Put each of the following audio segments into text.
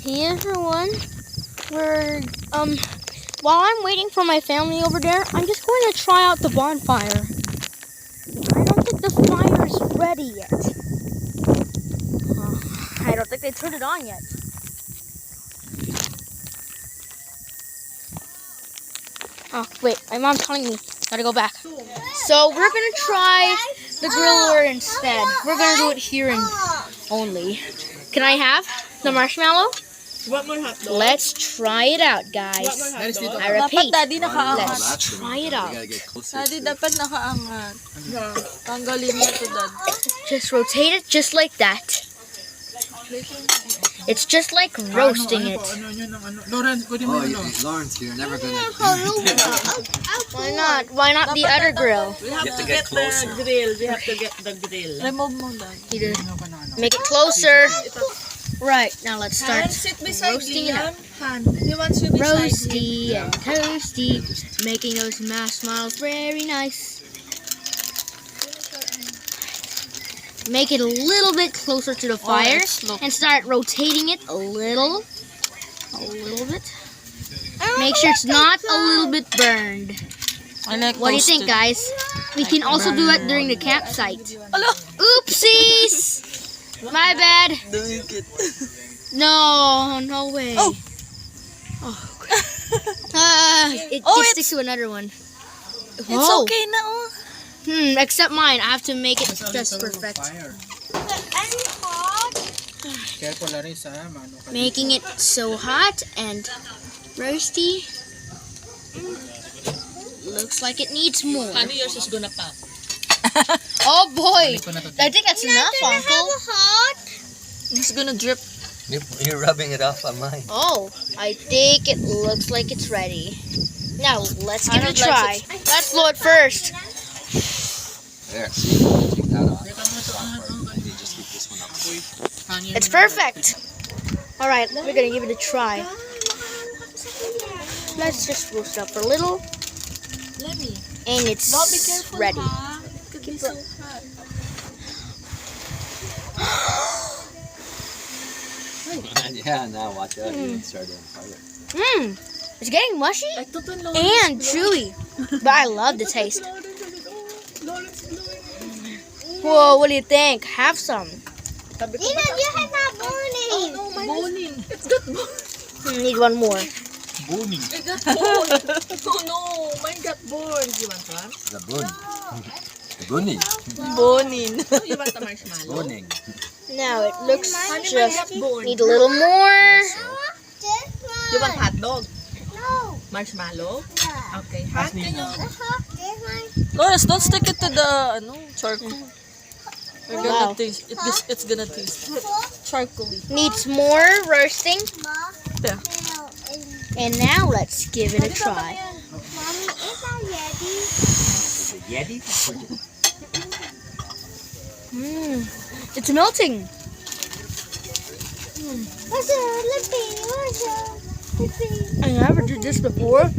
Hey everyone, while I'm waiting for my family over there, I'm just going to try out the bonfire. I don't think the fire is ready yet. I don't think they turned it on yet. Oh, wait, my mom's calling me. Gotta go back. So we're gonna try the griller instead. We're gonna do it here only. Can I have the marshmallow? Let's try it out, guys. I repeat, let's try it out. Daddy, dapat nakaangat. Tanggalin mo to, Dad. Just rotate it just like that. It's just like roasting it. Lawrence, you're never gonna. Why not? Why not the other grill? We have to get the grill. We have to get the grill. Remove mo, Dad. Make it closer. Right, now let's start roasting it up. He wants you beside Roasty and toasty, making those marshmallows very nice. Make it a little bit closer to the fire and start rotating it a little bit. Make sure it's not a little bit burned. What do you think, guys? We can also do it during the campsite. Oopsies! My bad. No way. Oh. It sticks to another one. It's okay now. Except mine. I have to make it just perfect. Making it so hot and roasty. Looks like it needs more. Honey, yours is gonna pop. Oh boy! I think that's enough, Uncle. It's gonna drip. You're rubbing it off on mine. Oh, I think it looks like it's ready. Now let's give it a try. Let's blow it first. There, see, take that off. Maybe just keep this one up. It's perfect. All right, we're gonna give it a try. Let's just roast it up for a little, and it's ready. Keep so hot. Yeah, now watch out. You started on fire. It's getting mushy and chewy, but I love the taste. Whoa, what do you think? Have some. Ina, you have not boning. Oh no, mine boning. It's got bone. Need one more. Boning. It got bone. Oh no, mine got bone. You want one? The bun. The bunny. Boning. You want the marshmallow? Boning. Now it looks just need a little more. You want hot dog? No. Marshmallow? Okay. Hot can you? Lawrence, don't stick it to the charcoal. We're gonna taste. It's gonna taste charcoaly. Needs more roasting. Yeah. And now let's give it a try. Is it Yeti? It's melting. I never did this before,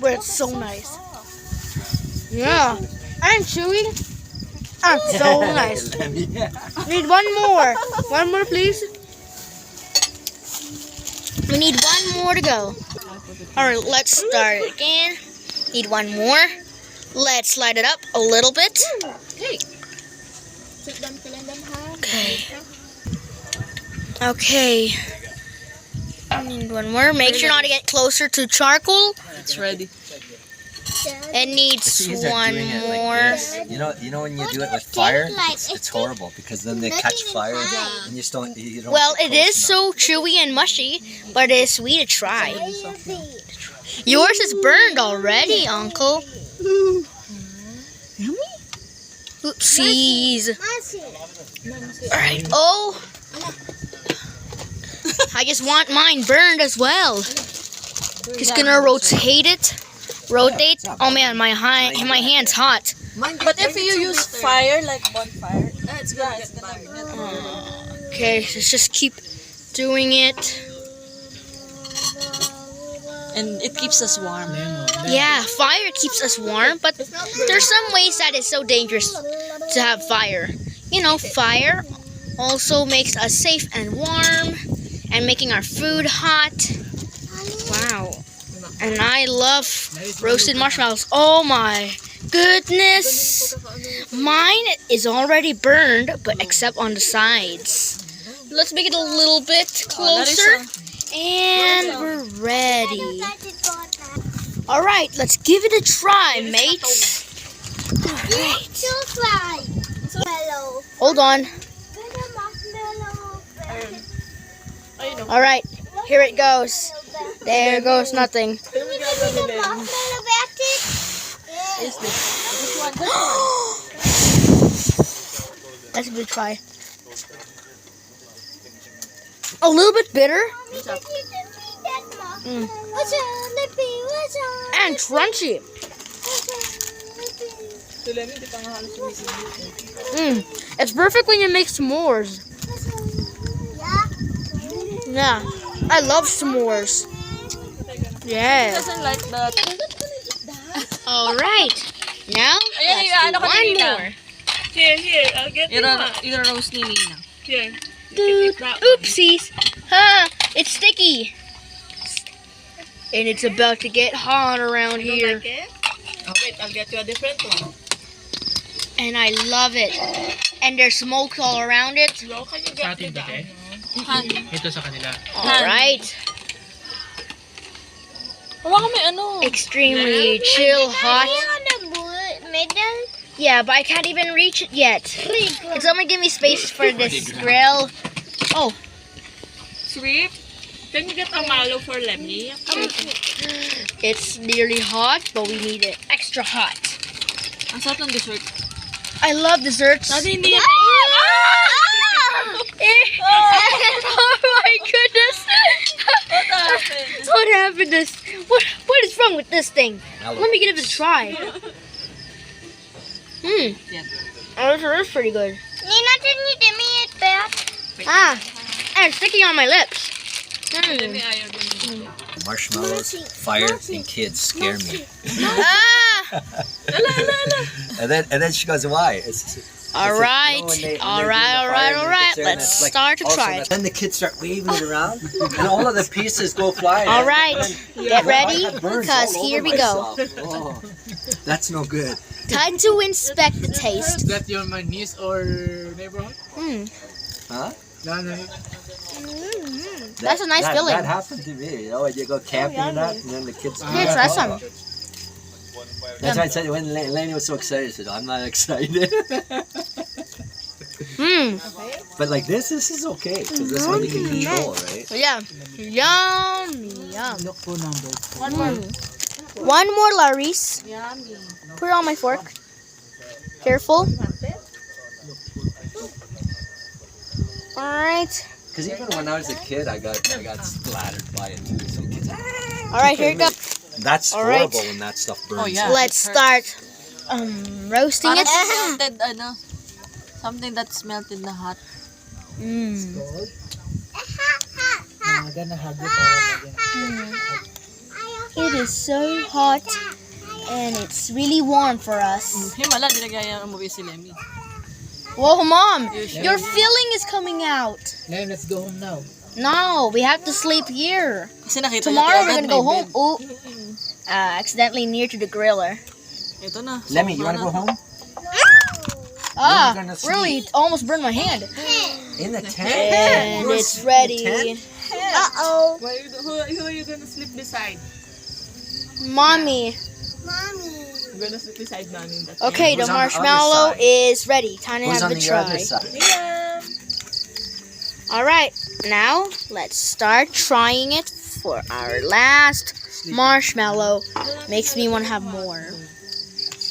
but it's so nice. Yeah, and chewy. And so nice. Need one more. One more, please. We need one more to go. Alright, let's start again. Need one more. Let's light it up a little bit. Okay. I need one more. Make sure not to get closer to charcoal. It's ready. It needs one more. Like you know when you do it with fire, it's horrible because then they catch fire and you don't. Well, it is so chewy and mushy, but it is sweet to try. Yours is burned already, Uncle. Yummy. Oopsies. Alright. Oh. I just want mine burned as well. Just gonna rotate it. Rotate. Oh man, my hand's hot. But if you use fire, like bonfire, it's gonna get burned. Okay, let's just keep doing it. And it keeps us warm. Yeah, fire keeps us warm, but there's some ways that it's so dangerous to have fire. You know, fire also makes us safe and warm and on making our food hot. Wow. And I love roasted marshmallows. Oh my goodness. Mine is already burned, but except on the sides. Let's make it a little bit closer. And we're ready. Alright, let's give it a try, mates. Alright. Hold on. Alright, here it goes. There goes nothing. That's a good try. A little bit bitter. And crunchy. It's perfect when you make s'mores. Yeah, I love s'mores. Yeah. Doesn't like that. All right. Now let's do one more. Here, I'll get you one. Ira roast ni Nina. Here. Dude, oopsies. It's sticky. And it's about to get hot around You here. like it? Oh, wait, I'll get you a different one. And I love it. And there's smoke all around it. Low, can you get me the ano? Ito sa kanila. Alright. Wala kami ano. Extremely chill hot. Yeah, but I can't even reach it yet. It's only giving me space for this grill. Oh, Sweet. Can you get a mallow for Lemmy? it's nearly hot, but we need it extra hot. Ang sarap ng dessert. I love desserts. Dati hindi yan. Oh my goodness! What happened? What is wrong with this thing? Let me give it a try. Oh, this is pretty good. Ah, and it's sticking on my lips. Marshmallows, fire, and kids scare me. Ah! And then she goes, why? All right. Let's start to try it. Then the kids start waving it around, and all of the pieces go flying. All right, get ready, I had burns because all here over we go. myself. Oh, that's no good. Time to inspect the taste. Is that your niece or neighborhood? Huh? No. That's a nice feeling. That happened to me. You know, when you go camping and that, and then the kids. Here, try some. That's why I said when Lainey was so excited, I said, I'm not excited. But like this is okay, because this one you can control, right? Yeah. Yum. One more, Laris. Yummy. Put it on my fork. Careful. Alright. Because even when I was a kid, I got splattered by it too. So kids, Alright, here you go. that's All right. horrible when that stuff burns. Oh, yeah. Let's start roasting Parang it. melted ano. Something that's melted na hot. It is so hot and it's really warm for us. Himala, dinagaya ang movie si Lemmy. Whoa, Mom! Your filling is coming out. Now let's go home now. No, we have to sleep here. Kasi nakita Tomorrow niya we're agad gonna go may home. Oh, accidentally near to the griller. bed. Ito na. Lemmy, you want to go home? Ah, gonna sleep? really? It almost burned my hand. In the tent? And You wanna it's sleep in the ready. tent? Uh-oh. Who are you gonna sleep beside? Mommy. I'm gonna sleep beside mommy in that Okay, Who's the on the other marshmallow side? is ready. Time to Who's have on the the other try. side? Alright, now let's start trying it for our last marshmallow. Makes me want to have more.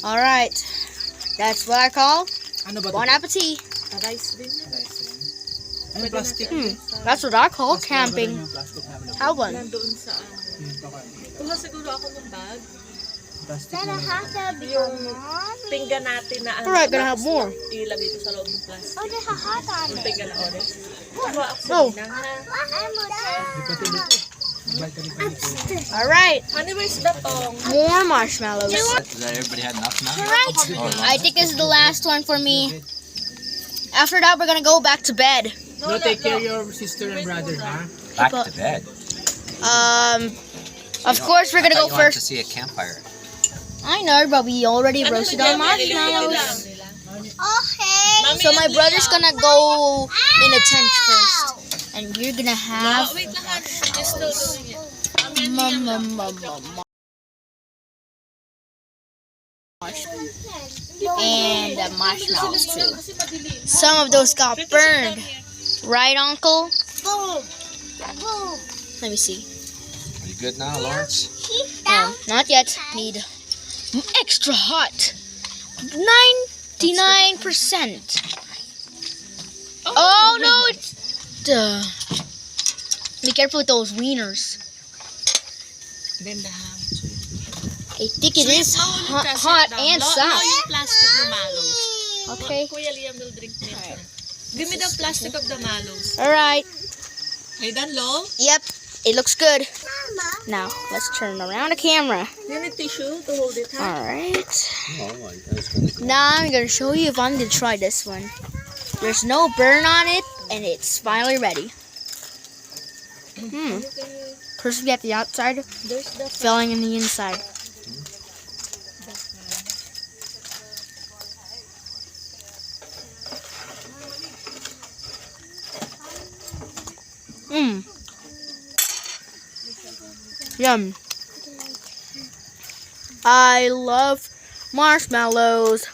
Alright, that's what I call Ano ba bon appetit. Rice din yan. Ano plastic? That's what I call camping. Yung plastic namin. Have one. Nandoon sa Kuha siguro ako ng bag. Plastic Yung pinggan natin na ano. Alright, gonna have more. Ilagay ko sa loob ng plastic. Yung pinggan na orange. Kuha ako Oh. sa ha. Alright, Honey, where's the tong? more marshmallows. Is that everybody had enough now? Alright, I think this is the last one for me. After that, we're gonna go back to bed. No, take care of your sister and brother, huh? Back to bed. Of course we're gonna I go thought you wanted to first. see a campfire. I know, but we already roasted our marshmallows. So my brother's gonna go in a tent first, and you're gonna have Wait lang, Han. You're still doing it. and the marshmallows too. Some of those got burned, right, Uncle? Let me see. Are you good now, Lawrence? Not yet. Need extra hot. 99%. Oh no! It's be careful with those wieners. Then the ham. I think it is hot and No, soft. yung plastic na mallows. Okay. Kuya Liam will drink milk. Give me the plastic of the mallows. All right. Are you done, Lo? Yep. It looks good. Now let's turn around the camera. Do you need tissue to hold it, huh? All right. Oh, I was gonna go. Now I'm gonna show you if I'm gonna try this one. There's no burn on it, and it's finally ready. Crispy at the outside, There's the filling in the inside. Yum. I love marshmallows.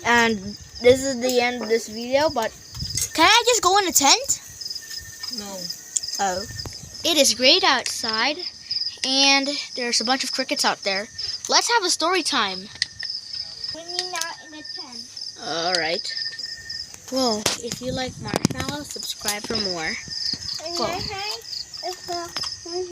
And this is the end of this video, but can I just go in a tent? No. Oh. It is great outside, and there's a bunch of crickets out there. Let's have a story time. We're not in a tent. Alright. Well, if you like marshmallows, subscribe for more. Well,